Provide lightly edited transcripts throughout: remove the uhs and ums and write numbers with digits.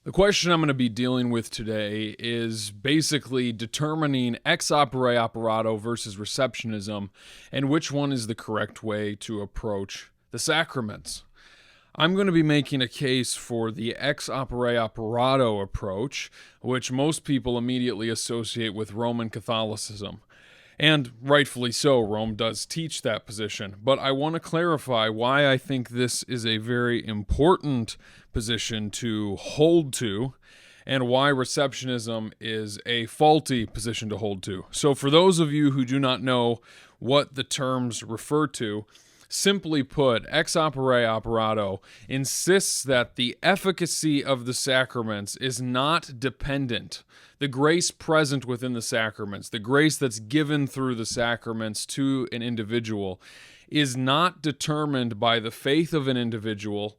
The question I'm going to be dealing with today is basically determining ex opere operato versus receptionism and which one is the correct way to approach the sacraments. I'm going to be making a case for the ex opere operato approach, which most people immediately associate with Roman Catholicism. And rightfully so, Rome does teach that position. But I want to clarify why I think this is a very important position to hold to, and why receptionism is a faulty position to hold to. So for those of you who do not know what the terms refer to, simply put, ex opere operato insists that the efficacy of the sacraments is not dependent. The grace present within the sacraments, the grace that's given through the sacraments to an individual, is not determined by the faith of an individual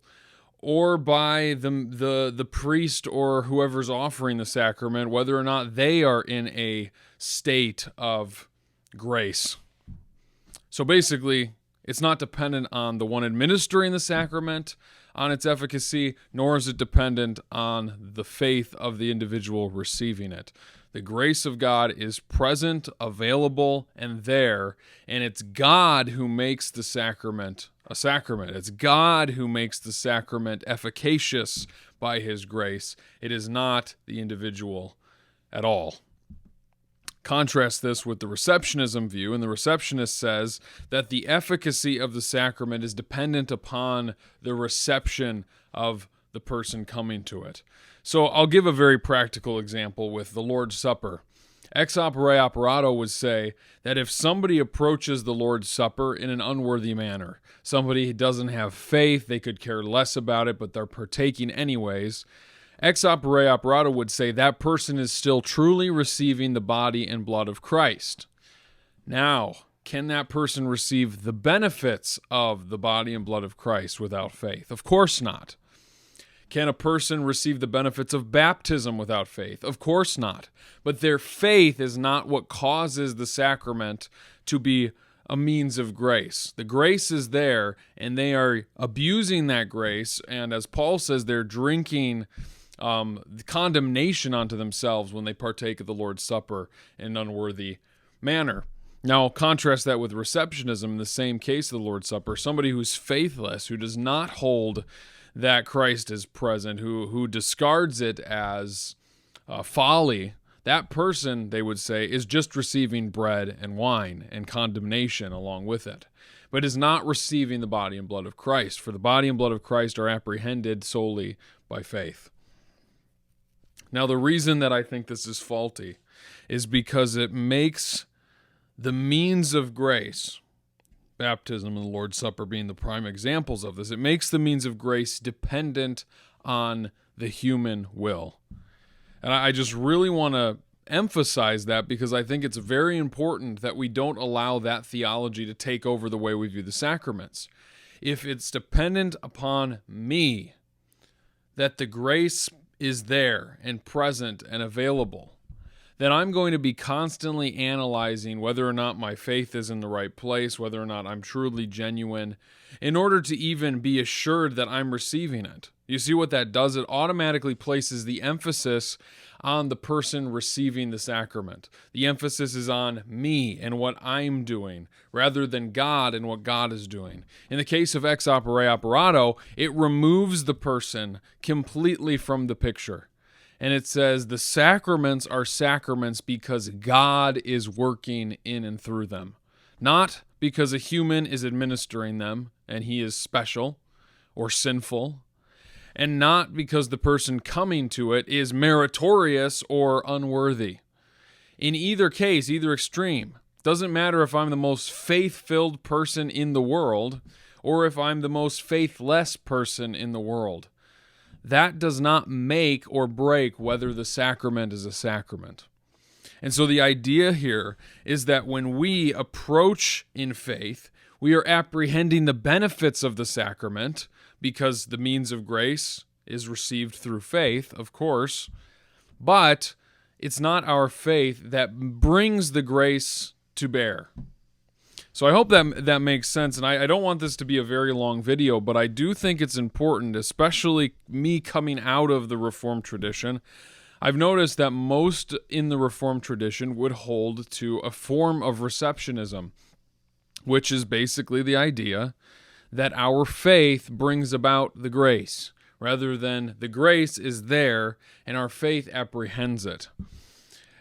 or by the priest or whoever's offering the sacrament, whether or not they are in a state of grace. So basically, it's not dependent on the one administering the sacrament, on its efficacy, nor is it dependent on the faith of the individual receiving it. The grace of God is present, available, and there, and it's God who makes the sacrament a sacrament. It's God who makes the sacrament efficacious by His grace. It is not the individual at all. Contrast this with the receptionism view, and the receptionist says that the efficacy of the sacrament is dependent upon the reception of the person coming to it. So I'll give a very practical example with the Lord's Supper. Ex opere operato would say that if somebody approaches the Lord's Supper in an unworthy manner, somebody doesn't have faith, they could care less about it, but they're partaking anyways, ex opere operato would say that person is still truly receiving the body and blood of Christ. Now, can that person receive the benefits of the body and blood of Christ without faith? Of course not. Can a person receive the benefits of baptism without faith? Of course not. But their faith is not what causes the sacrament to be a means of grace. The grace is there, and they are abusing that grace, and as Paul says, they're drinking condemnation onto themselves when they partake of the Lord's Supper in an unworthy manner. Now, contrast that with receptionism in the same case of the Lord's Supper. Somebody who's faithless, who does not hold that Christ is present, who discards it as folly, that person, they would say, is just receiving bread and wine and condemnation along with it, but is not receiving the body and blood of Christ, for the body and blood of Christ are apprehended solely by faith. Now, the reason that I think this is faulty is because it makes the means of grace, baptism and the Lord's Supper being the prime examples of this, it makes the means of grace dependent on the human will. And I just really want to emphasize that because I think it's very important that we don't allow that theology to take over the way we view the sacraments. If it's dependent upon me, that the grace is there and present and available, then I'm going to be constantly analyzing whether or not my faith is in the right place, whether or not I'm truly genuine, in order to even be assured that I'm receiving it. You see what that does? It automatically places the emphasis on the person receiving the sacrament. The emphasis is on me and what I'm doing, rather than God and what God is doing. In the case of ex opere operato, it removes the person completely from the picture. And it says the sacraments are sacraments because God is working in and through them. Not because a human is administering them and he is special or sinful. And not because the person coming to it is meritorious or unworthy. In either case, either extreme, doesn't matter if I'm the most faith-filled person in the world or if I'm the most faithless person in the world. That does not make or break whether the sacrament is a sacrament. And so the idea here is that when we approach in faith, we are apprehending the benefits of the sacrament because the means of grace is received through faith, of course, but it's not our faith that brings the grace to bear. So I hope that makes sense, and I don't want this to be a very long video, but I do think it's important, especially me coming out of the Reformed tradition. I've noticed that most in the Reformed tradition would hold to a form of receptionism, which is basically the idea that our faith brings about the grace, rather than the grace is there and our faith apprehends it.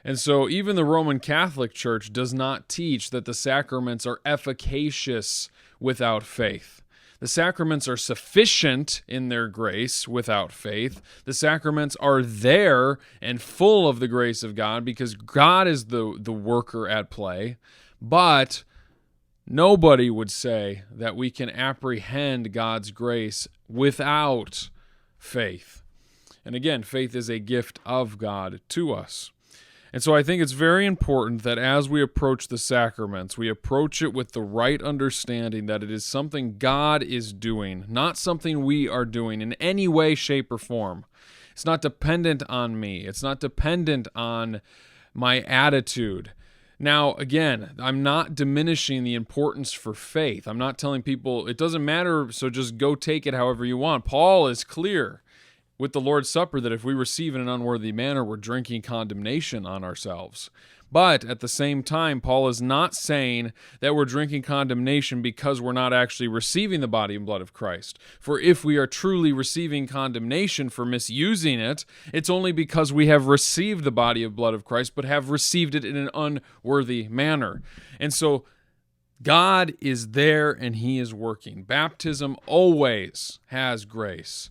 And so even the Roman Catholic Church does not teach that the sacraments are efficacious without faith. The sacraments are sufficient in their grace without faith. The sacraments are there and full of the grace of God because God is the worker at play. But nobody would say that we can apprehend God's grace without faith. And again, faith is a gift of God to us. And so I think it's very important that as we approach the sacraments, we approach it with the right understanding that it is something God is doing, not something we are doing in any way, shape, or form. It's not dependent on me. It's not dependent on my attitude. Now, again, I'm not diminishing the importance for faith. I'm not telling people it doesn't matter, so just go take it however you want. Paul is clear with the Lord's Supper that if we receive in an unworthy manner, we're drinking condemnation on ourselves. But at the same time, Paul is not saying that we're drinking condemnation because we're not actually receiving the body and blood of Christ. For if we are truly receiving condemnation for misusing it, it's only because we have received the body and blood of Christ, but have received it in an unworthy manner. And so God is there and he is working. Baptism always has grace.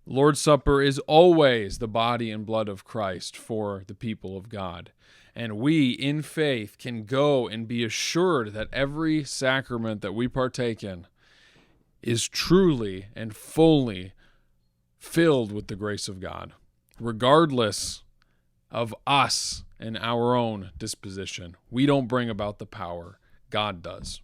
Lord's Supper is always the body and blood of Christ for the people of God. And we, in faith, can go and be assured that every sacrament that we partake in is truly and fully filled with the grace of God, regardless of us and our own disposition. We don't bring about the power. God does.